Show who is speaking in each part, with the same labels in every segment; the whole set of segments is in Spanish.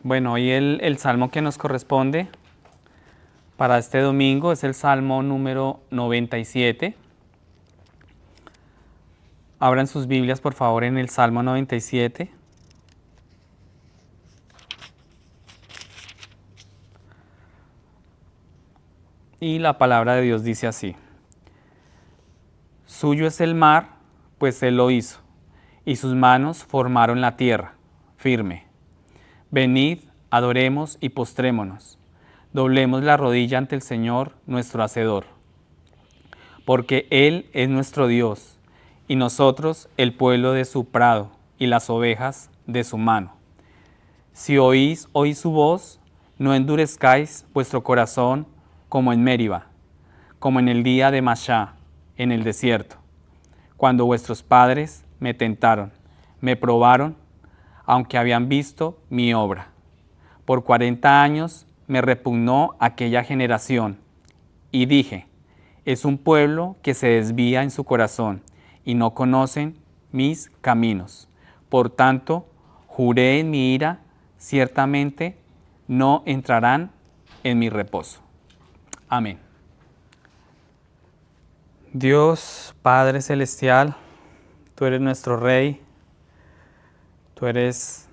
Speaker 1: Bueno, hoy el salmo que nos corresponde para este domingo es el salmo número 97. Abran sus Biblias, por favor, en el salmo 97. Y la palabra de Dios dice así: Suyo es el mar, pues Él lo hizo, y sus manos formaron la tierra firme. Venid, adoremos y postrémonos. Doblemos la rodilla ante el Señor, nuestro Hacedor. Porque Él es nuestro Dios, y nosotros el pueblo de su prado, y las ovejas de su mano. Si oís hoy su voz, no endurezcáis vuestro corazón como en Meriba, como en el día de Mashá, en el desierto, cuando vuestros padres me tentaron, me probaron, aunque habían visto mi obra. Por 40 años me repugnó aquella generación, y dije: es un pueblo que se desvía en su corazón, y no conocen mis caminos. Por tanto, juré en mi ira, ciertamente no entrarán en mi reposo. Amén. Dios Padre Celestial, tú eres nuestro Rey, tú eres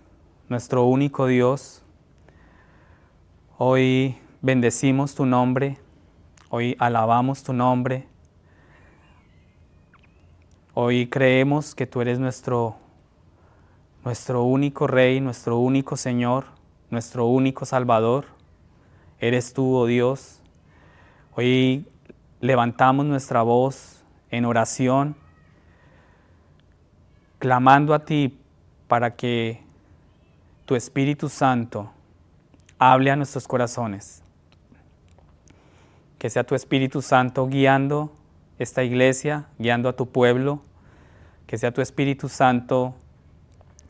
Speaker 1: nuestro único Dios. Hoy bendecimos tu nombre, hoy alabamos tu nombre, hoy creemos que tú eres nuestro único Rey, nuestro único Señor, nuestro único Salvador. Eres tú, oh Dios. Hoy levantamos nuestra voz en oración, clamando a ti para que tu Espíritu Santo hable a nuestros corazones. Que sea tu Espíritu Santo guiando esta iglesia, guiando a tu pueblo. Que sea tu Espíritu Santo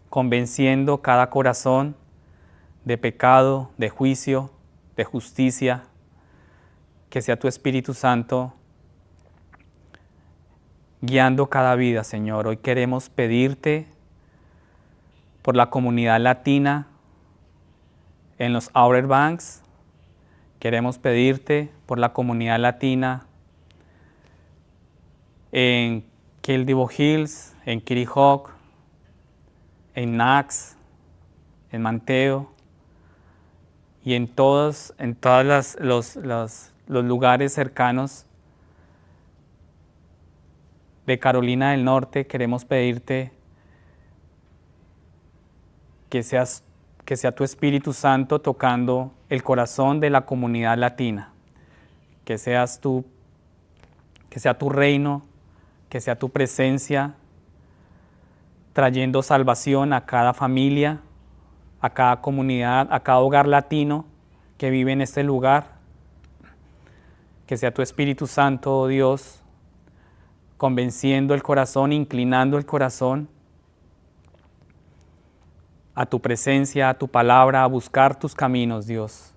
Speaker 1: convenciendo cada corazón de pecado, de juicio, de justicia. Que sea tu Espíritu Santo guiando cada vida, Señor. Hoy queremos pedirte por la comunidad latina en los Outer Banks. Queremos pedirte por la comunidad latina en Kildivo Hills, en Kitty Hawk, en Nax, en Manteo y en todos los lugares cercanos de Carolina del Norte. Queremos pedirte que sea tu Espíritu Santo tocando el corazón de la comunidad latina, que sea tu reino, que sea tu presencia trayendo salvación a cada familia, a cada comunidad, a cada hogar latino que vive en este lugar. Que sea tu Espíritu Santo, oh Dios, convenciendo el corazón, inclinando el corazón a tu presencia, a tu palabra, a buscar tus caminos, Dios.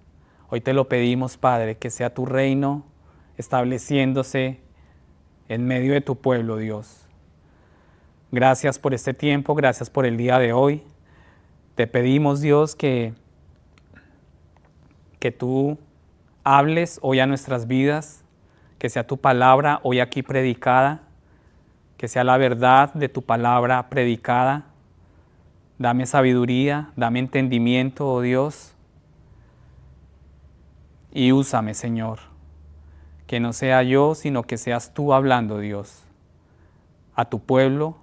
Speaker 1: Hoy te lo pedimos, Padre, que sea tu reino estableciéndose en medio de tu pueblo, Dios. Gracias por este tiempo, gracias por el día de hoy. Te pedimos, Dios, que tú hables hoy a nuestras vidas, que sea tu palabra hoy aquí predicada, que sea la verdad de tu palabra predicada. Dame sabiduría, dame entendimiento, oh Dios, y úsame, Señor. Que no sea yo, sino que seas tú hablando, Dios, a tu pueblo,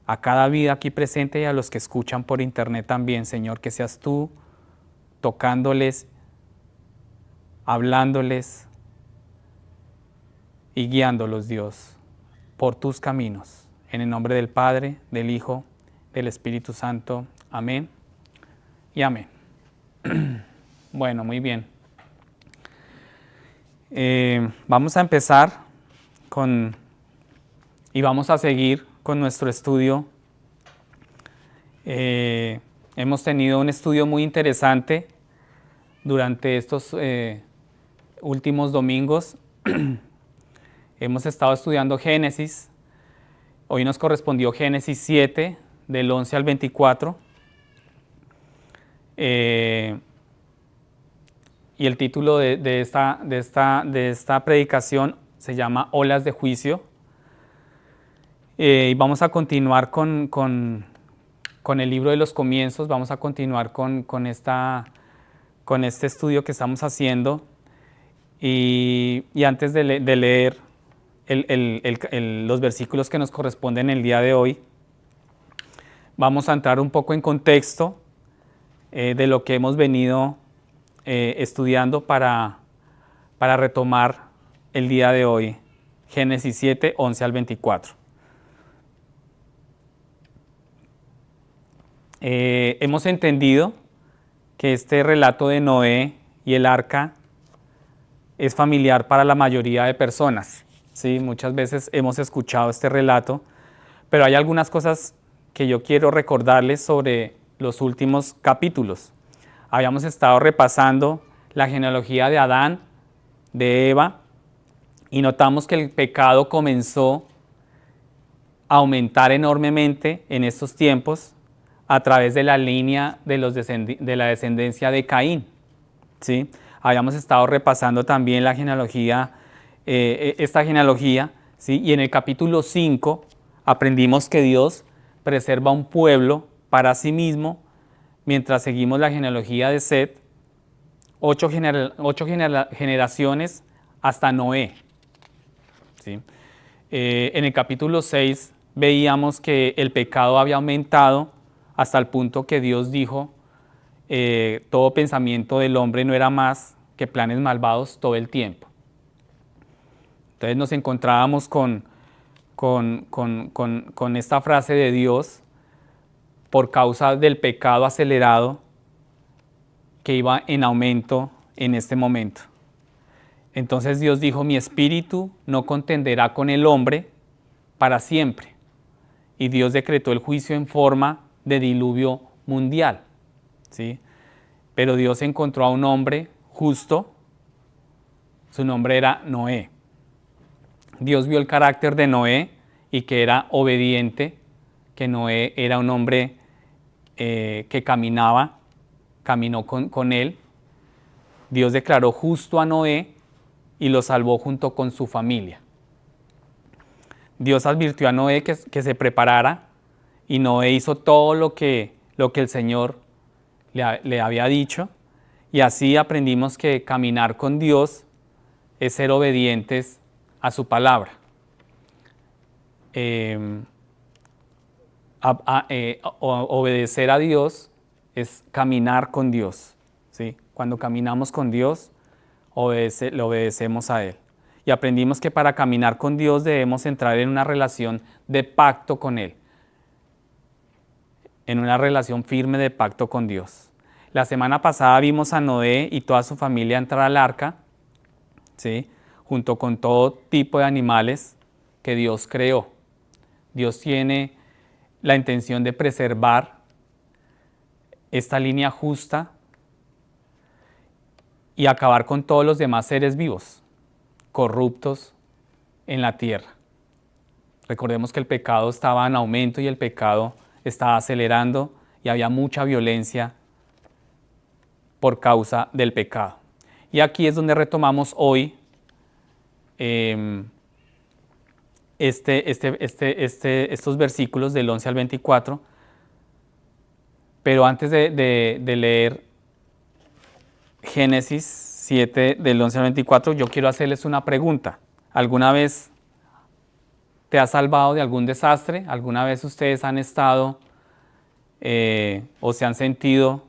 Speaker 1: a cada vida aquí presente y a los que escuchan por internet también, Señor. Que seas tú tocándoles, hablándoles y guiándolos, Dios, por tus caminos. En el nombre del Padre, del Hijo, del Espíritu Santo. Amén y amén. Bueno, muy bien. Vamos a empezar y vamos a seguir con nuestro estudio. Hemos tenido un estudio muy interesante durante estos últimos domingos. Hemos estado estudiando Génesis. Hoy nos correspondió Génesis 7, del 11 al 24. Eh, y el título de esta predicación se llama Olas de Juicio. Y vamos a continuar con el libro de los comienzos, vamos a continuar con este estudio que estamos haciendo. Y antes de leer los versículos que nos corresponden el día de hoy, vamos a entrar un poco en contexto de lo que hemos venido estudiando para retomar el día de hoy, Génesis 7, 11 al 24. Hemos entendido que este relato de Noé y el arca es familiar para la mayoría de personas. ¿Sí? Muchas veces hemos escuchado este relato, pero hay algunas cosas que yo quiero recordarles sobre los últimos capítulos. Habíamos estado repasando la genealogía de Adán, de Eva, y notamos que el pecado comenzó a aumentar enormemente en estos tiempos a través de la línea de la descendencia de Caín. ¿Sí? Habíamos estado repasando también la genealogía, esta genealogía, ¿sí? Y en el capítulo 5 aprendimos que Dios preserva un pueblo para sí mismo mientras seguimos la genealogía de Set, 8 generaciones hasta Noé. ¿Sí? En el capítulo 6 veíamos que el pecado había aumentado hasta el punto que Dios dijo, todo pensamiento del hombre no era más que planes malvados todo el tiempo. Entonces nos encontrábamos con esta frase de Dios por causa del pecado acelerado que iba en aumento en este momento. Entonces Dios dijo, mi espíritu no contenderá con el hombre para siempre. Y Dios decretó el juicio en forma de diluvio mundial. ¿Sí? Pero Dios encontró a un hombre justo, su nombre era Noé. Dios vio el carácter de Noé y que era obediente, que Noé era un hombre que caminó con él. Dios declaró justo a Noé y lo salvó junto con su familia. Dios advirtió a Noé que se preparara y Noé hizo todo lo que el Señor le había dicho, y así aprendimos que caminar con Dios es ser obedientes a su palabra. Obedecer a Dios es caminar con Dios. ¿Sí? Cuando caminamos con Dios, le obedecemos a Él. Y aprendimos que para caminar con Dios debemos entrar en una relación de pacto con Él, en una relación firme de pacto con Dios. La semana pasada vimos a Noé y toda su familia entrar al arca, ¿sí? Junto con todo tipo de animales que Dios creó. Dios tiene la intención de preservar esta línea justa y acabar con todos los demás seres vivos, corruptos en la tierra. Recordemos que el pecado estaba en aumento y el pecado estaba acelerando y había mucha violencia por causa del pecado. Y aquí es donde retomamos hoy estos versículos del 11 al 24, pero antes de leer Génesis 7 del 11 al 24, yo quiero hacerles una pregunta. ¿Alguna vez te has salvado de algún desastre? ¿Alguna vez ustedes han estado o se han sentido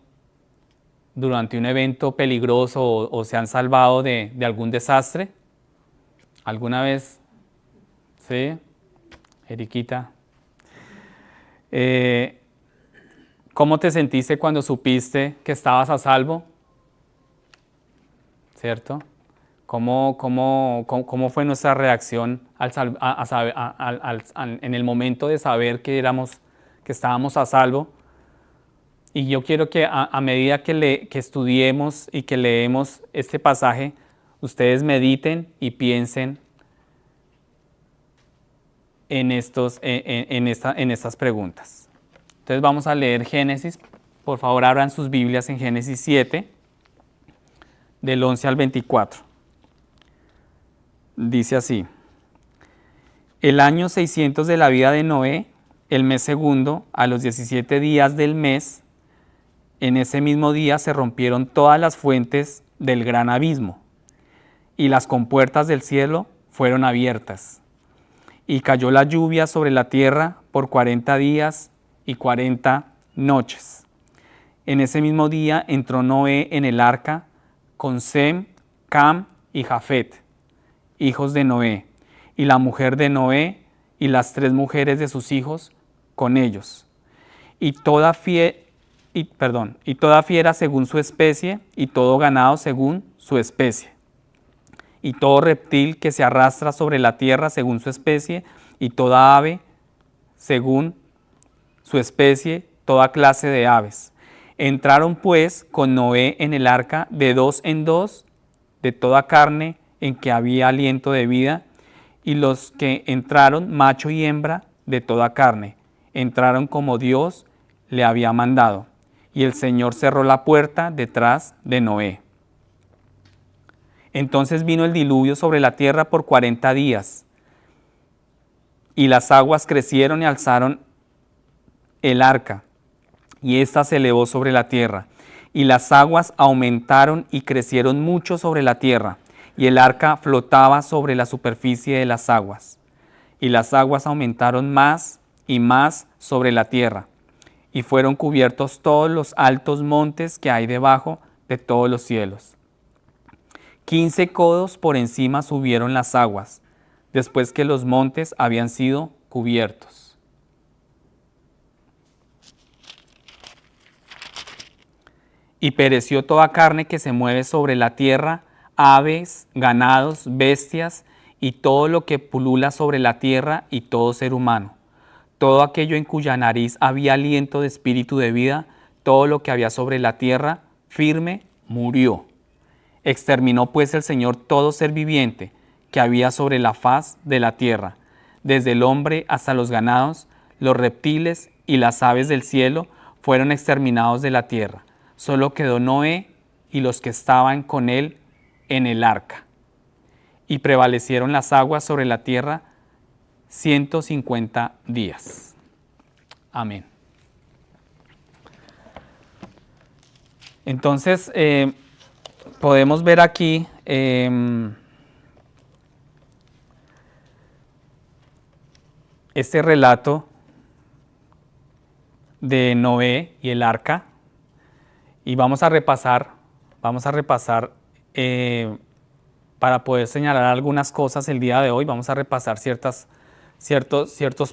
Speaker 1: durante un evento peligroso o se han salvado de algún desastre? ¿Alguna vez? ¿Sí? Eriquita. ¿Cómo te sentiste cuando supiste que estabas a salvo? ¿Cierto? ¿Cómo fue nuestra reacción en el momento de saber que estábamos a salvo? Y yo quiero que a medida que estudiemos y que leemos este pasaje, ustedes mediten y piensen en estas preguntas. Entonces vamos a leer Génesis Por favor, abran sus Biblias en Génesis 7, del 11 al 24. Dice así: el año 600 de la vida de Noé, el mes segundo, a los 17 días del mes, en ese mismo día se rompieron todas las fuentes del gran abismo, y las compuertas del cielo fueron abiertas. Y cayó la lluvia sobre la tierra por 40 días y 40 noches. En ese mismo día entró Noé en el arca con Sem, Cam y Jafet, hijos de Noé, y la mujer de Noé y las 3 mujeres de sus hijos con ellos. Y toda fiera según su especie, y todo ganado según su especie, y todo reptil que se arrastra sobre la tierra según su especie, y toda ave según su especie, toda clase de aves. Entraron pues con Noé en el arca de 2 en 2, de toda carne en que había aliento de vida, y los que entraron, macho y hembra, de toda carne, entraron como Dios le había mandado. Y el Señor cerró la puerta detrás de Noé. Entonces vino el diluvio sobre la tierra por 40 días, y las aguas crecieron y alzaron el arca, y ésta se elevó sobre la tierra, y las aguas aumentaron y crecieron mucho sobre la tierra, y el arca flotaba sobre la superficie de las aguas, y las aguas aumentaron más y más sobre la tierra, y fueron cubiertos todos los altos montes que hay debajo de todos los cielos. 15 codos por encima subieron las aguas, después que los montes habían sido cubiertos. Y pereció toda carne que se mueve sobre la tierra, aves, ganados, bestias, y todo lo que pulula sobre la tierra, y todo ser humano. Todo aquello en cuya nariz había aliento de espíritu de vida, todo lo que había sobre la tierra firme, murió. Exterminó pues el Señor todo ser viviente que había sobre la faz de la tierra, desde el hombre hasta los ganados, los reptiles y las aves del cielo fueron exterminados de la tierra. Solo quedó Noé y los que estaban con él en el arca. Y prevalecieron las aguas sobre la tierra 150 días. Amén. Entonces, podemos ver aquí este relato de Noé y el arca, y vamos a repasar para poder señalar algunas cosas el día de hoy. Vamos a repasar ciertos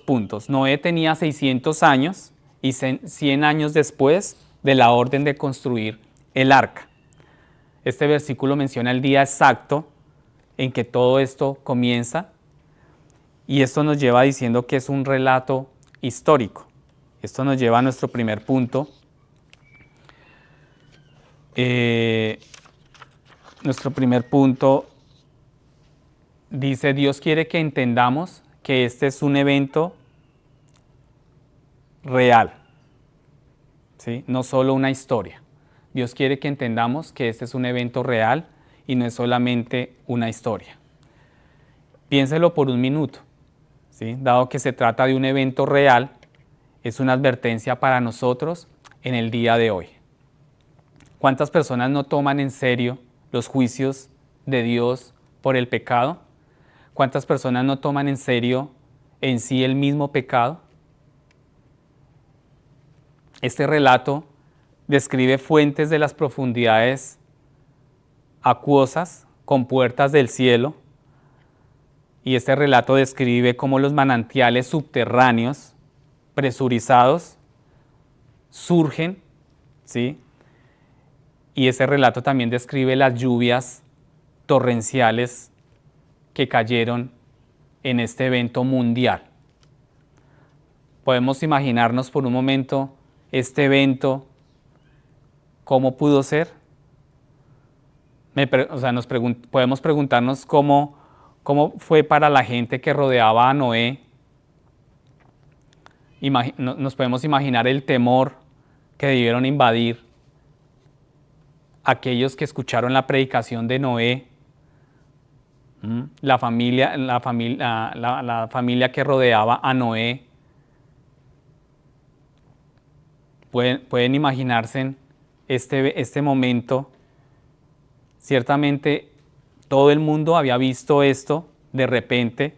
Speaker 1: puntos. Noé tenía 600 años y 100 años después de la orden de construir el arca. Este versículo menciona el día exacto en que todo esto comienza, y esto nos lleva diciendo que es un relato histórico. Esto nos lleva a nuestro primer punto. Nuestro primer punto dice: Dios quiere que entendamos que este es un evento real, ¿sí? No solo una historia. Dios quiere que entendamos que este es un evento real y no es solamente una historia. Piénselo por un minuto, ¿sí? Dado que se trata de un evento real, es una advertencia para nosotros en el día de hoy. ¿Cuántas personas no toman en serio los juicios de Dios por el pecado? ¿Cuántas personas no toman en serio en sí el mismo pecado? Este relato describe fuentes de las profundidades acuosas con puertas del cielo, y este relato describe cómo los manantiales subterráneos presurizados surgen, ¿sí? Y ese relato también describe las lluvias torrenciales que cayeron en este evento mundial. Podemos imaginarnos por un momento este evento, ¿cómo pudo ser? Podemos preguntarnos cómo fue para la gente que rodeaba a Noé. Nos podemos imaginar el temor que debieron invadir aquellos que escucharon la predicación de Noé, la familia que rodeaba a Noé. Pueden imaginarse este momento. Ciertamente todo el mundo había visto esto de repente,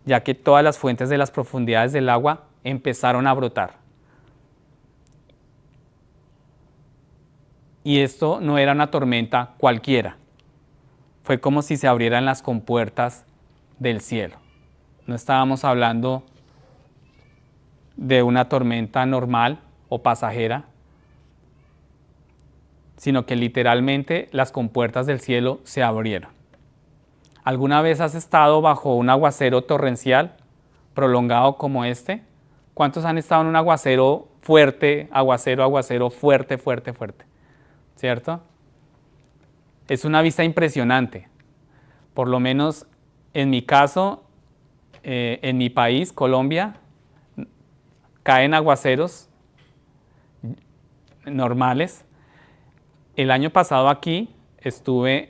Speaker 1: ya que todas las fuentes de las profundidades del agua empezaron a brotar. Y esto no era una tormenta cualquiera. Fue como si se abrieran las compuertas del cielo. No estábamos hablando de una tormenta normal o pasajera, sino que literalmente las compuertas del cielo se abrieron. ¿Alguna vez has estado bajo un aguacero torrencial prolongado como este? ¿Cuántos han estado en un aguacero fuerte, aguacero fuerte, fuerte, fuerte? ¿Cierto? Es una vista impresionante. Por lo menos en mi caso, en mi país, Colombia, caen aguaceros normales. El año pasado aquí estuve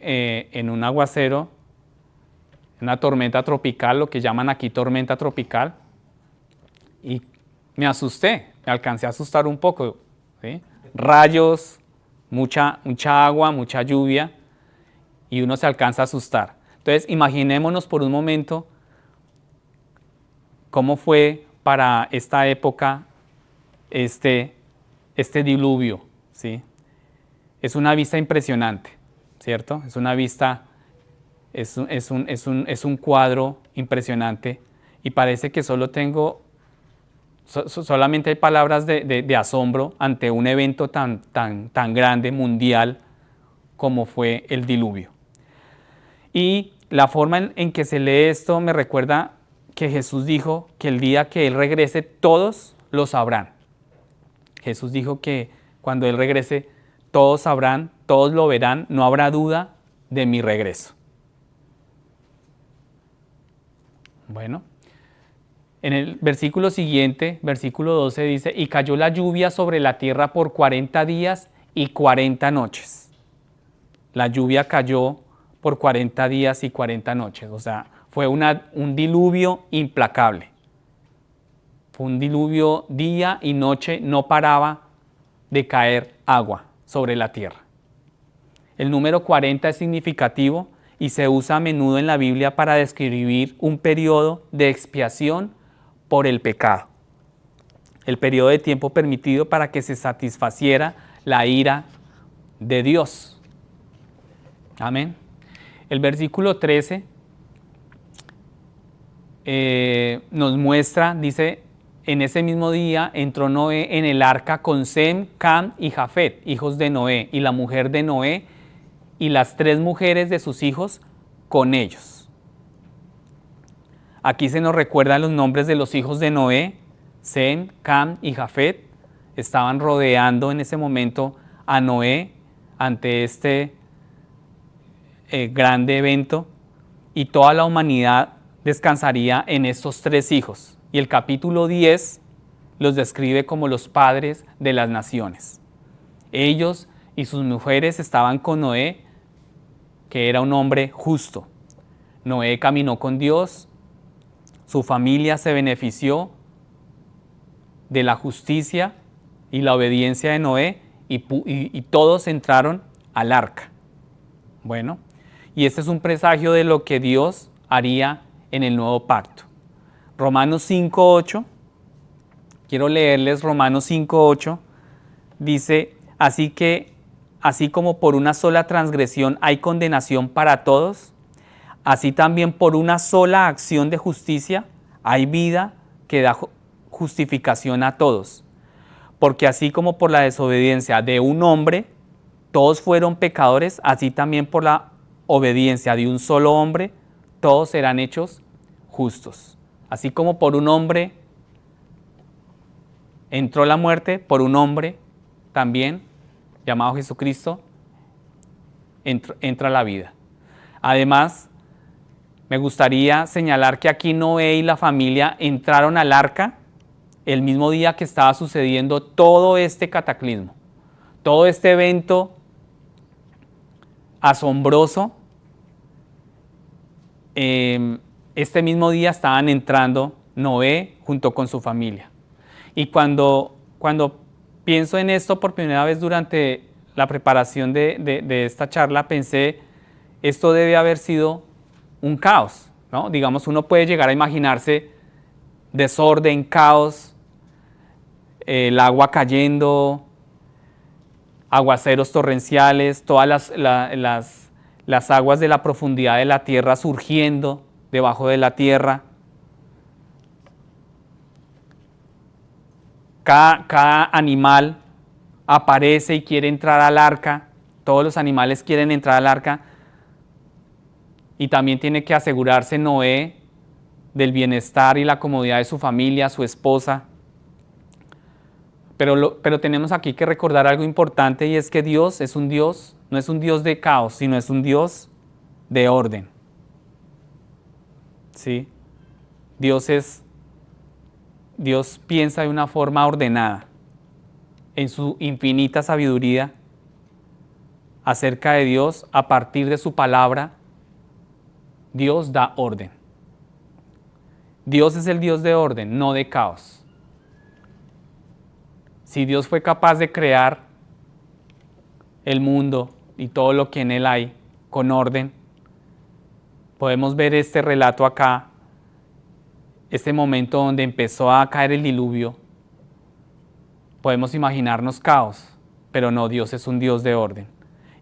Speaker 1: en un aguacero, una tormenta tropical, lo que llaman aquí tormenta tropical, y me asusté, me alcancé a asustar un poco, ¿sí? Rayos, mucha agua, mucha lluvia, y uno se alcanza a asustar. Entonces, imaginémonos por un momento cómo fue para esta época este diluvio, ¿sí? Es una vista impresionante, ¿cierto? Es una vista, es un cuadro impresionante, y parece que solamente hay palabras de asombro ante un evento tan grande, mundial, como fue el diluvio. Y la forma en que se lee esto me recuerda que Jesús dijo que el día que Él regrese todos lo sabrán. Jesús dijo que cuando Él regrese todos sabrán, todos lo verán, no habrá duda de mi regreso. Bueno, en el versículo siguiente, versículo 12 dice, y cayó la lluvia sobre la tierra por 40 días y 40 noches. La lluvia cayó por 40 días y 40 noches, o sea, fue un diluvio implacable. Fue un diluvio día y noche, no paraba de caer agua sobre la tierra. El número 40 es significativo y se usa a menudo en la Biblia para describir un periodo de expiación por el pecado. El periodo de tiempo permitido para que se satisfaciera la ira de Dios. Amén. El versículo 13 nos muestra, dice, en ese mismo día entró Noé en el arca con Sem, Cam y Jafet, hijos de Noé, y la mujer de Noé, y las 3 mujeres de sus hijos con ellos. Aquí se nos recuerdan los nombres de los hijos de Noé, Sem, Cam y Jafet. Estaban rodeando en ese momento a Noé ante este grande evento, y toda la humanidad descansaría en estos 3 hijos. Y el capítulo 10 los describe como los padres de las naciones. Ellos y sus mujeres estaban con Noé, que era un hombre justo. Noé caminó con Dios, su familia se benefició de la justicia y la obediencia de Noé, y todos entraron al arca. Bueno, y este es un presagio de lo que Dios haría en el nuevo pacto. Romanos 5:8, quiero leerles Romanos 5:8, dice, así que, así como por una sola transgresión hay condenación para todos, así también por una sola acción de justicia hay vida que da justificación a todos. Porque así como por la desobediencia de un hombre todos fueron pecadores, así también por la obediencia de un solo hombre todos serán hechos justos. Así como por un hombre entró la muerte, por un hombre también, llamado Jesucristo, entra la vida. Además, me gustaría señalar que aquí Noé y la familia entraron al arca el mismo día que estaba sucediendo todo este cataclismo. todo este evento asombroso, este mismo día estaban entrando Noé junto con su familia. Y cuando pienso en esto por primera vez durante la preparación de esta charla, pensé, esto debe haber sido un caos, ¿no? Digamos, uno puede llegar a imaginarse desorden, caos, el agua cayendo, aguaceros torrenciales, todas las aguas de la profundidad de la tierra surgiendo debajo de la tierra. Cada animal aparece y quiere entrar al arca, todos los animales quieren entrar al arca, y también tiene que asegurarse Noé del bienestar y la comodidad de su familia, su esposa. Pero tenemos aquí que recordar algo importante, y es que Dios es un Dios, no es un Dios de caos, sino es un Dios de orden. ¿Sí? Dios piensa de una forma ordenada. En su infinita sabiduría acerca de Dios, a partir de su palabra, Dios da orden. Dios es el Dios de orden, no de caos. Si Dios fue capaz de crear el mundo y todo lo que en él hay con orden, podemos ver este relato acá, este momento donde empezó a caer el diluvio. Podemos imaginarnos caos, pero no, Dios es un Dios de orden.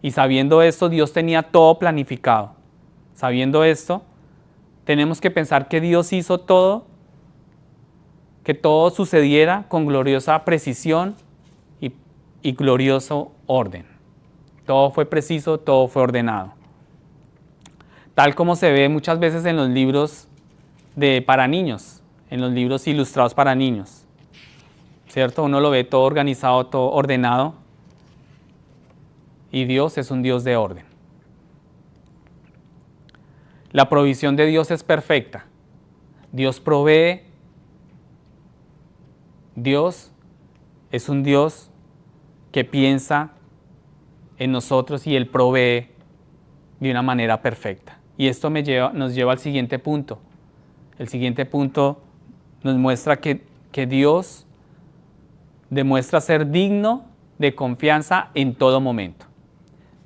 Speaker 1: Y sabiendo esto, Dios tenía todo planificado. Sabiendo esto, tenemos que pensar que Dios hizo todo, que todo sucediera con gloriosa precisión y glorioso orden. Todo fue preciso, todo fue ordenado. Tal como se ve muchas veces en los libros para niños, en los libros ilustrados para niños. ¿Cierto? Uno lo ve todo organizado, todo ordenado. Y Dios es un Dios de orden. La provisión de Dios es perfecta. Dios provee. Dios es un Dios que piensa en nosotros y Él provee de una manera perfecta. Y esto nos lleva al siguiente punto. El siguiente punto nos muestra que Dios demuestra ser digno de confianza en todo momento.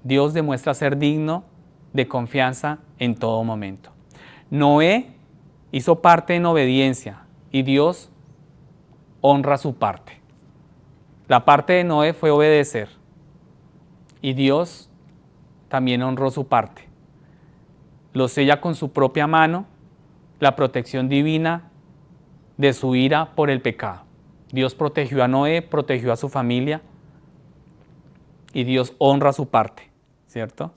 Speaker 1: Dios demuestra ser digno de confianza en todo momento. Noé hizo parte en obediencia y Dios honra su parte. La parte de Noé fue obedecer y Dios también honró su parte. Lo sella con su propia mano la protección divina de su ira por el pecado. Dios protegió a Noé, protegió a su familia y Dios honra su parte, ¿cierto?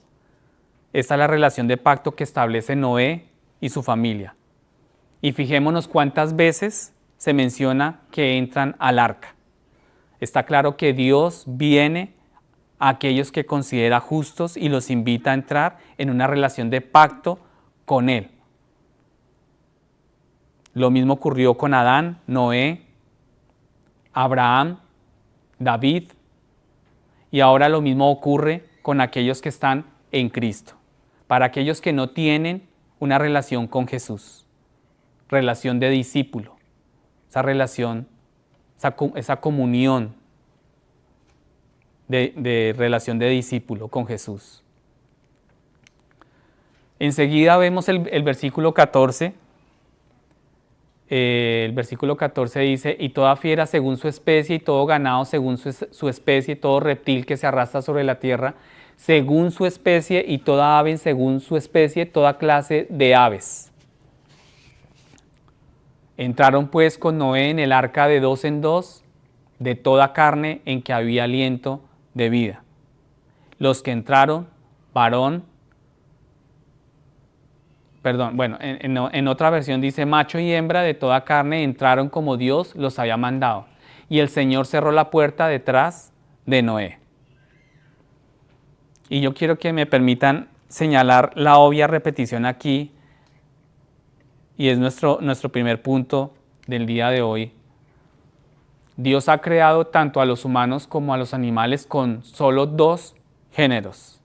Speaker 1: Esta es la relación de pacto que establece Noé y su familia. Y fijémonos cuántas veces se menciona que entran al arca. Está claro que Dios viene a aquellos que considera justos y los invita a entrar en una relación de pacto con Él. Lo mismo ocurrió con Adán, Noé, Abraham, David, y ahora lo mismo ocurre con aquellos que están en Cristo, para aquellos que no tienen una relación con Jesús, relación de discípulo, esa relación, esa comunión de relación de discípulo con Jesús. Enseguida vemos el versículo 14. El versículo 14 dice, y toda fiera según su especie, y todo ganado según su especie, todo reptil que se arrastra sobre la tierra, según su especie, y toda ave según su especie, toda clase de aves. Entraron pues con Noé en el arca de 2 en 2, de toda carne en que había aliento de vida. Los que entraron, en otra versión dice, macho y hembra de toda carne entraron como Dios los había mandado. Y el Señor cerró la puerta detrás de Noé. Y yo quiero que me permitan señalar la obvia repetición aquí, y es nuestro primer punto del día de hoy. Dios ha creado tanto a los humanos como a los animales con solo dos géneros,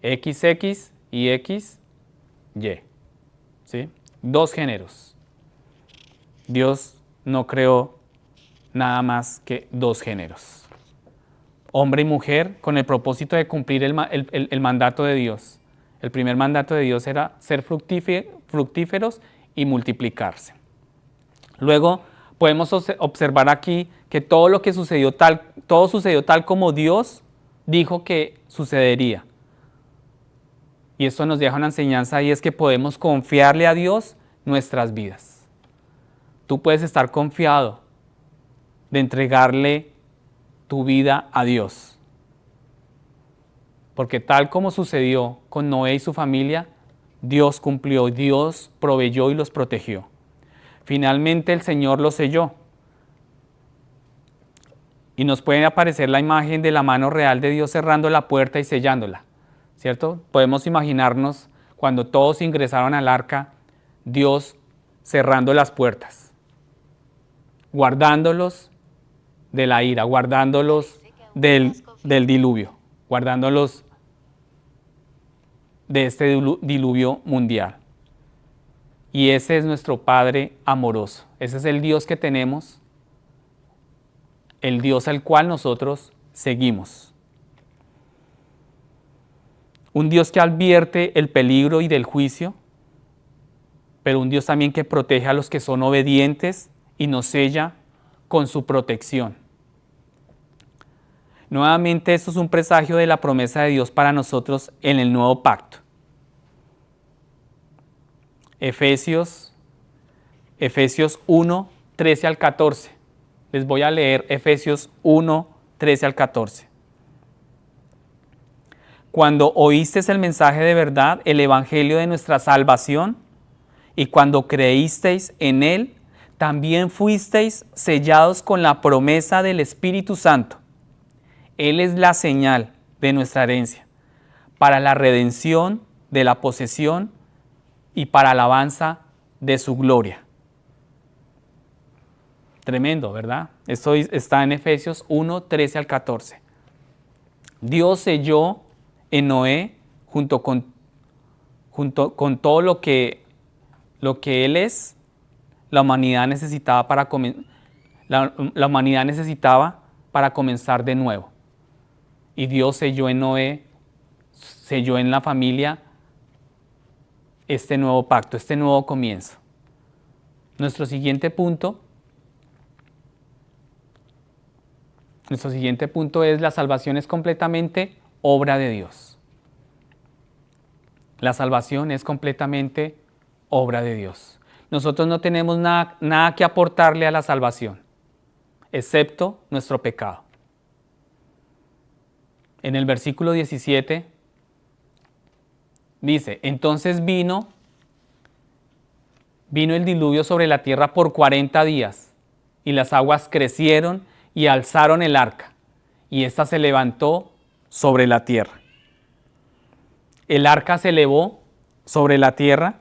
Speaker 1: XX y XY, ¿sí? Dos géneros. Dios no creó nada más que dos géneros, hombre y mujer, con el propósito de cumplir el mandato de Dios. El primer mandato de Dios era ser fructíferos y multiplicarse. Luego podemos observar aquí que todo sucedió tal como Dios dijo que sucedería. Y esto nos deja una enseñanza, y es que podemos confiarle a Dios nuestras vidas. Tú puedes estar confiado de entregarle tu vida a Dios. Porque tal como sucedió con Noé y su familia, Dios cumplió, Dios proveyó y los protegió. Finalmente el Señor los selló. Y nos puede aparecer la imagen de la mano real de Dios cerrando la puerta y sellándola, ¿cierto? Podemos imaginarnos cuando todos ingresaron al arca, Dios cerrando las puertas, guardándolos de la ira, guardándolos del diluvio, guardándolos de este diluvio mundial. Y ese es nuestro Padre amoroso. Ese es el Dios que tenemos, el Dios al cual nosotros seguimos. Un Dios que advierte el peligro y del juicio, pero un Dios también que protege a los que son obedientes y nos sella con su protección. Nuevamente, esto es un presagio de la promesa de Dios para nosotros en el nuevo pacto. Efesios 1, 13 al 14. Les voy a leer Efesios 1, 13 al 14. Cuando oísteis el mensaje de verdad, el evangelio de nuestra salvación, y cuando creísteis en él, también fuisteis sellados con la promesa del Espíritu Santo. Él es la señal de nuestra herencia, para la redención de la posesión y para alabanza de su gloria. Tremendo, ¿verdad? Esto está en Efesios 1, 13 al 14. Dios selló en Noé, junto con todo lo que Él es, la humanidad necesitaba para comenzar de nuevo. Y Dios selló en Noé, selló en la familia este nuevo pacto, este nuevo comienzo. Nuestro siguiente punto es: la salvación es completamente obra de Dios. La salvación es completamente obra de Dios. Nosotros no tenemos nada que aportarle a la salvación, excepto nuestro pecado. En el versículo 17 dice: entonces vino el diluvio sobre la tierra por 40 días, y las aguas crecieron y alzaron el arca, y ésta se levantó sobre la tierra. El arca se elevó sobre la tierra,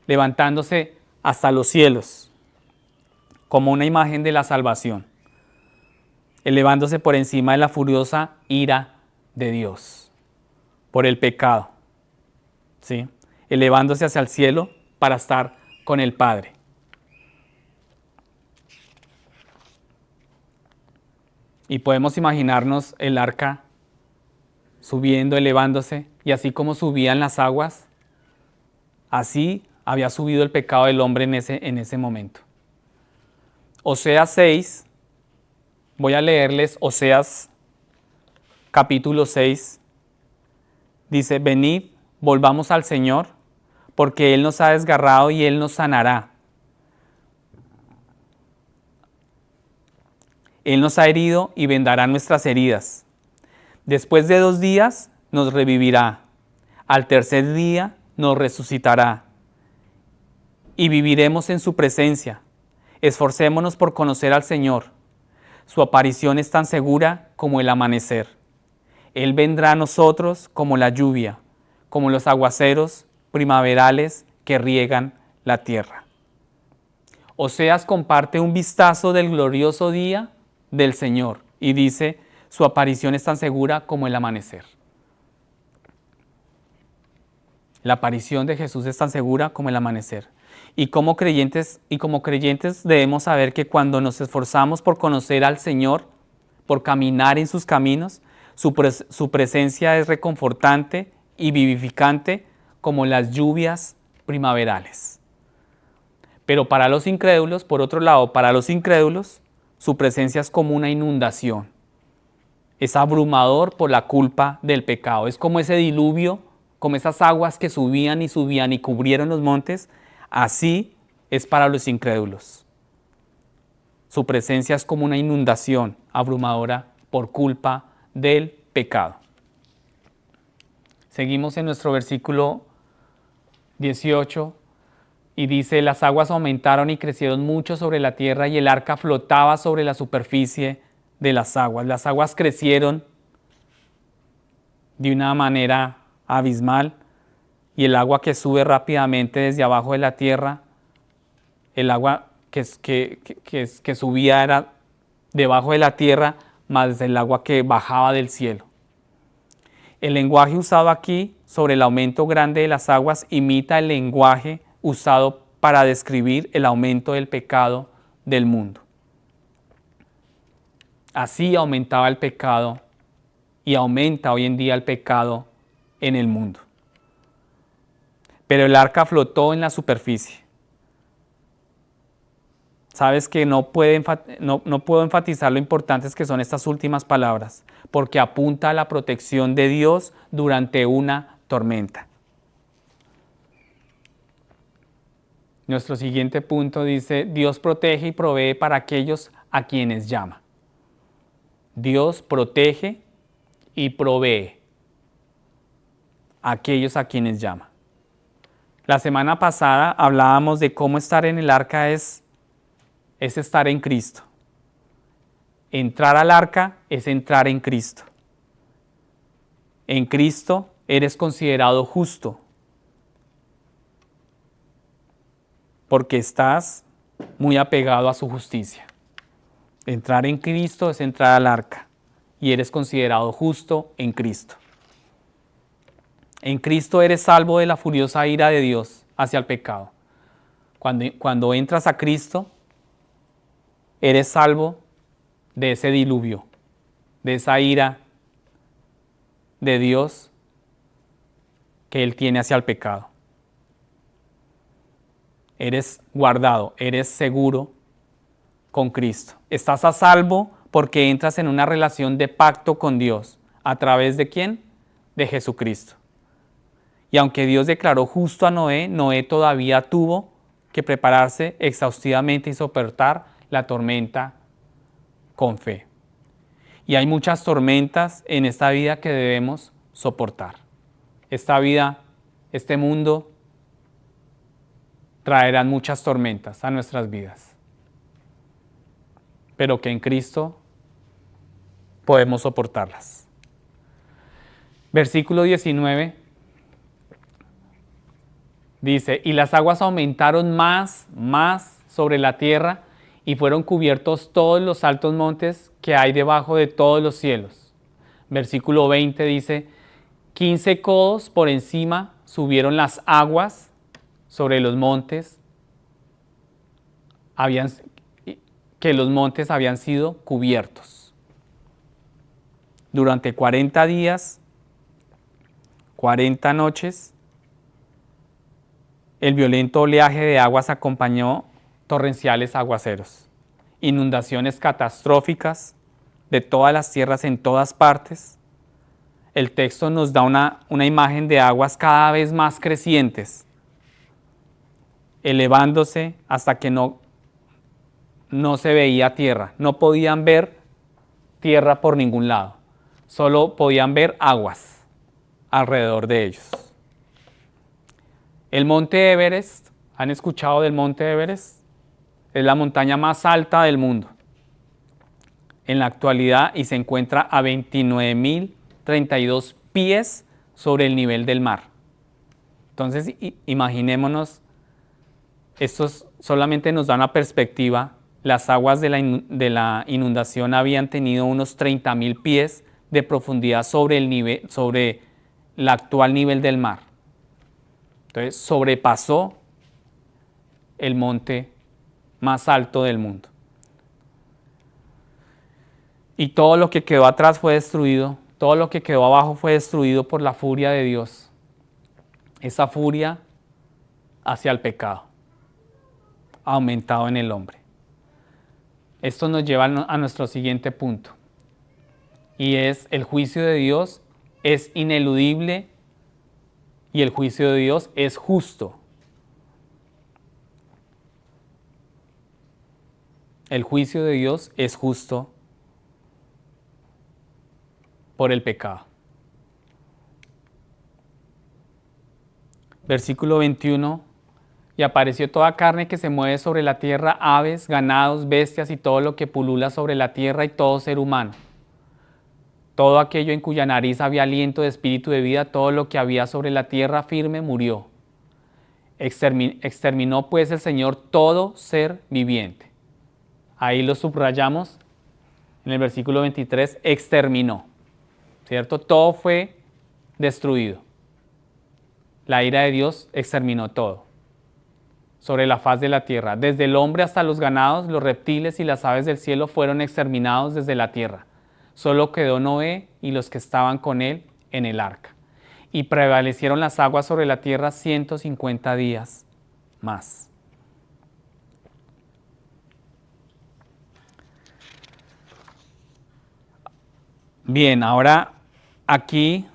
Speaker 1: levantándose hasta los cielos, como una imagen de la salvación, elevándose por encima de la furiosa ira de Dios por el pecado, ¿sí? Elevándose hacia el cielo para estar con el Padre. Y podemos imaginarnos el arca subiendo, elevándose, y así como subían las aguas, así había subido el pecado del hombre en ese momento. Oseas 6, voy a leerles Oseas capítulo 6, dice: venid, volvamos al Señor, porque Él nos ha desgarrado y Él nos sanará. Él nos ha herido y vendará nuestras heridas. Después de 2 días nos revivirá. Al tercer día nos resucitará. Y viviremos en su presencia. Esforcémonos por conocer al Señor. Su aparición es tan segura como el amanecer. Él vendrá a nosotros como la lluvia, como los aguaceros primaverales que riegan la tierra. Oseas comparte un vistazo del glorioso día del Señor. Y dice, su aparición es tan segura como el amanecer. La aparición de Jesús es tan segura como el amanecer. Y como creyentes debemos saber que cuando nos esforzamos por conocer al Señor, por caminar en sus caminos, su presencia es reconfortante y vivificante como las lluvias primaverales. Pero para los incrédulos, por otro lado, para los incrédulos, su presencia es como una inundación. Es abrumador por la culpa del pecado. Es como ese diluvio, como esas aguas que subían y cubrieron los montes. Así es para los incrédulos. Su presencia es como una inundación abrumadora por culpa del pecado. Seguimos en nuestro versículo 18 y dice, las aguas aumentaron y crecieron mucho sobre la tierra y el arca flotaba sobre la superficie de las aguas. Las aguas crecieron de una manera abismal y el agua que sube rápidamente desde abajo de la tierra, el agua que subía era debajo de la tierra más el agua que bajaba del cielo. El lenguaje usado aquí sobre el aumento grande de las aguas imita el lenguaje usado para describir el aumento del pecado del mundo. Así aumentaba el pecado y aumenta hoy en día el pecado en el mundo. Pero el arca flotó en la superficie. Sabes que no puedo enfatizar lo importantes que son estas últimas palabras, porque apunta a la protección de Dios durante una tormenta. Nuestro siguiente punto dice, Dios protege y provee para aquellos a quienes llama. Dios protege y provee a aquellos a quienes llama. La semana pasada hablábamos de cómo estar en el arca es estar en Cristo. Entrar al arca es entrar en Cristo. En Cristo eres considerado justo porque estás muy apegado a su justicia. Entrar en Cristo es entrar al arca y eres considerado justo en Cristo. En Cristo eres salvo de la furiosa ira de Dios hacia el pecado. Cuando entras a Cristo, eres salvo de ese diluvio, de esa ira de Dios que Él tiene hacia el pecado. Eres guardado, eres seguro con Cristo. Estás a salvo porque entras en una relación de pacto con Dios. ¿A través de quién? De Jesucristo. Y aunque Dios declaró justo a Noé, Noé todavía tuvo que prepararse exhaustivamente y soportar la tormenta con fe. Y hay muchas tormentas en esta vida que debemos soportar. Esta vida, este mundo, traerán muchas tormentas a nuestras vidas. Pero que en Cristo podemos soportarlas. Versículo 19 dice, y las aguas aumentaron más sobre la tierra y fueron cubiertos todos los altos montes que hay debajo de todos los cielos. Versículo 20 dice, 15 codos por encima subieron las aguas sobre los montes, que los montes habían sido cubiertos. Durante 40 días, 40 noches, el violento oleaje de aguas acompañó torrenciales aguaceros, inundaciones catastróficas de todas las tierras en todas partes. El texto nos da una imagen de aguas cada vez más crecientes, elevándose hasta que no se veía tierra. No podían ver tierra por ningún lado, solo podían ver aguas alrededor de ellos. El monte Everest, ¿han escuchado del monte Everest? Es la montaña más alta del mundo en la actualidad y se encuentra a 29.032 pies sobre el nivel del mar. Entonces, imaginémonos, esto solamente nos da una perspectiva Las aguas de la inundación habían tenido unos 30.000 pies de profundidad sobre el actual nivel del mar. Entonces sobrepasó el monte más alto del mundo. Y todo lo que quedó atrás fue destruido, todo lo que quedó abajo fue destruido por la furia de Dios. Esa furia hacia el pecado ha aumentado en el hombre. Esto nos lleva a nuestro siguiente punto, y es: el juicio de Dios es ineludible y el juicio de Dios es justo. El juicio de Dios es justo por el pecado. Versículo 21. Y apareció toda carne que se mueve sobre la tierra, aves, ganados, bestias y todo lo que pulula sobre la tierra y todo ser humano. Todo aquello en cuya nariz había aliento de espíritu de vida, todo lo que había sobre la tierra firme murió. Exterminó pues el Señor todo ser viviente. Ahí lo subrayamos en el versículo 23, exterminó, ¿cierto? Todo fue destruido. La ira de Dios exterminó todo sobre la faz de la tierra. Desde el hombre hasta los ganados, los reptiles y las aves del cielo fueron exterminados desde la tierra. Solo quedó Noé y los que estaban con él en el arca. Y prevalecieron las aguas sobre la tierra 150 días más. Bien, ahora aquí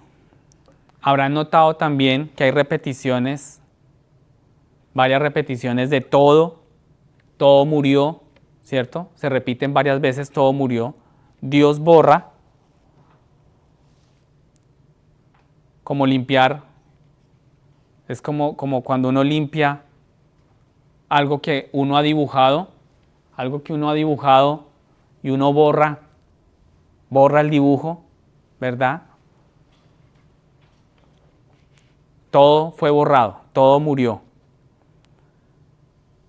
Speaker 1: habrán notado también que hay repeticiones, varias repeticiones de todo murió, ¿cierto? Se repiten varias veces, todo murió. Dios borra, como limpiar, es como cuando uno limpia algo que uno ha dibujado, y uno borra el dibujo, ¿verdad? Todo fue borrado, todo murió.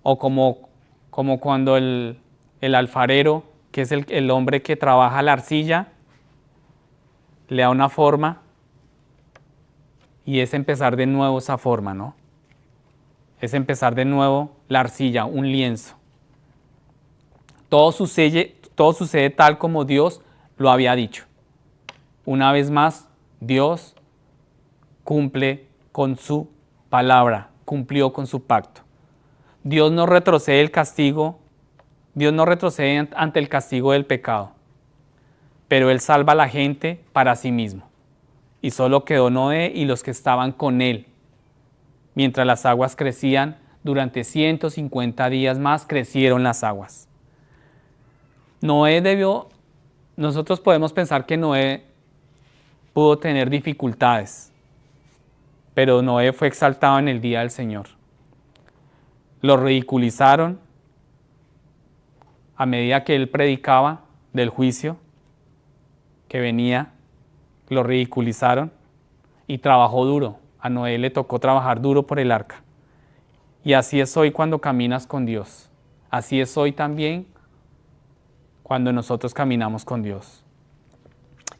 Speaker 1: O como cuando el alfarero, que es el hombre que trabaja la arcilla, le da una forma y es empezar de nuevo esa forma, ¿no? Es empezar de nuevo la arcilla, un lienzo. Todo sucede tal como Dios lo había dicho. Una vez más, Dios cumple con su palabra, cumplió con su pacto. Dios no retrocede el castigo, Dios no retrocede ante el castigo del pecado, pero Él salva a la gente para sí mismo. Y solo quedó Noé y los que estaban con él. Mientras las aguas crecían, durante 150 días más crecieron las aguas. Nosotros podemos pensar que Noé pudo tener dificultades, pero Noé fue exaltado en el día del Señor. Lo ridiculizaron a medida que él predicaba del juicio que venía, lo ridiculizaron y trabajó duro. A Noé le tocó trabajar duro por el arca. Y así es hoy cuando caminas con Dios. Así es hoy también cuando nosotros caminamos con Dios.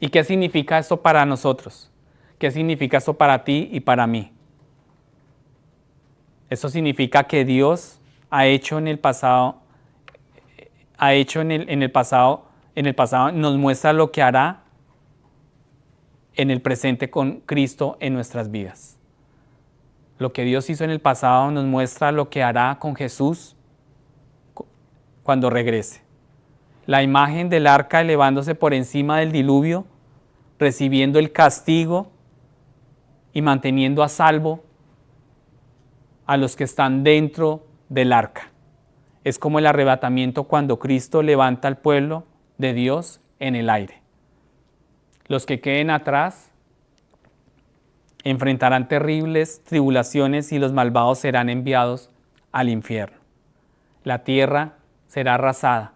Speaker 1: ¿Y qué significa esto para nosotros? ¿Qué significa esto para ti y para mí? Esto significa que Dios ha hecho en el pasado, nos muestra lo que hará en el presente con Cristo en nuestras vidas. Lo que Dios hizo en el pasado nos muestra lo que hará con Jesús cuando regrese. La imagen del arca elevándose por encima del diluvio, recibiendo el castigo y manteniendo a salvo a los que están dentro del arca. Es como el arrebatamiento cuando Cristo levanta al pueblo de Dios en el aire. Los que queden atrás enfrentarán terribles tribulaciones y los malvados serán enviados al infierno. La tierra será arrasada.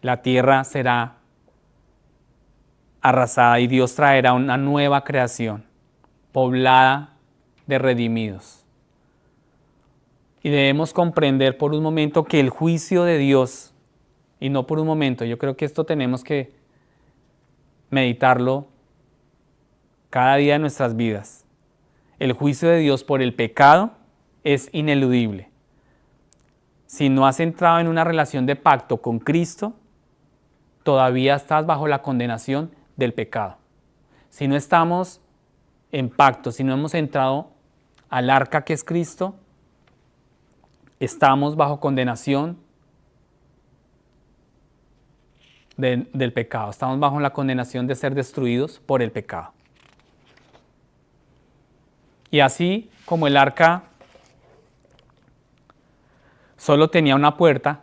Speaker 1: La tierra será arrasada y Dios traerá una nueva creación, poblada de redimidos. Y debemos comprender por un momento que el juicio de Dios, y no por un momento, yo creo que esto tenemos que meditarlo cada día de nuestras vidas. El juicio de Dios por el pecado es ineludible. Si no has entrado en una relación de pacto con Cristo, todavía estás bajo la condenación del pecado. Si no estamos en pacto, si no hemos entrado al arca que es Cristo, estamos bajo condenación del pecado. Estamos bajo la condenación de ser destruidos por el pecado. Y así como el arca solo tenía una puerta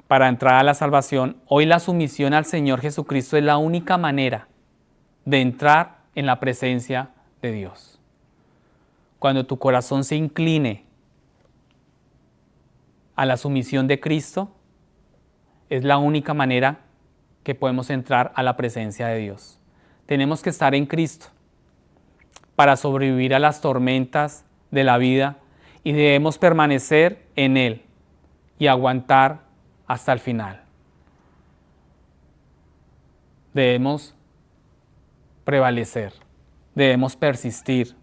Speaker 1: para entrar a la salvación, hoy la sumisión al Señor Jesucristo es la única manera de entrar en la presencia de Dios. Cuando tu corazón se incline a la sumisión de Cristo, es la única manera que podemos entrar a la presencia de Dios. Tenemos que estar en Cristo para sobrevivir a las tormentas de la vida y debemos permanecer en Él y aguantar hasta el final. Debemos prevalecer, debemos persistir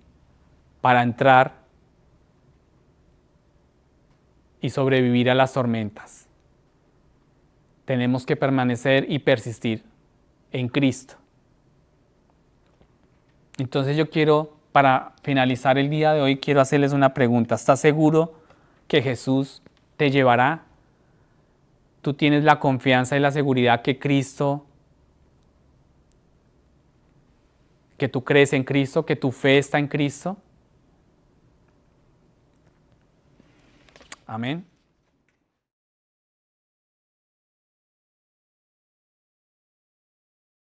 Speaker 1: para entrar y sobrevivir a las tormentas. Tenemos que permanecer y persistir en Cristo. Entonces yo quiero, para finalizar el día de hoy, quiero hacerles una pregunta. ¿Estás seguro que Jesús te llevará? ¿Tú tienes la confianza y la seguridad que Cristo, que tú crees en Cristo, que tu fe está en Cristo? Amén.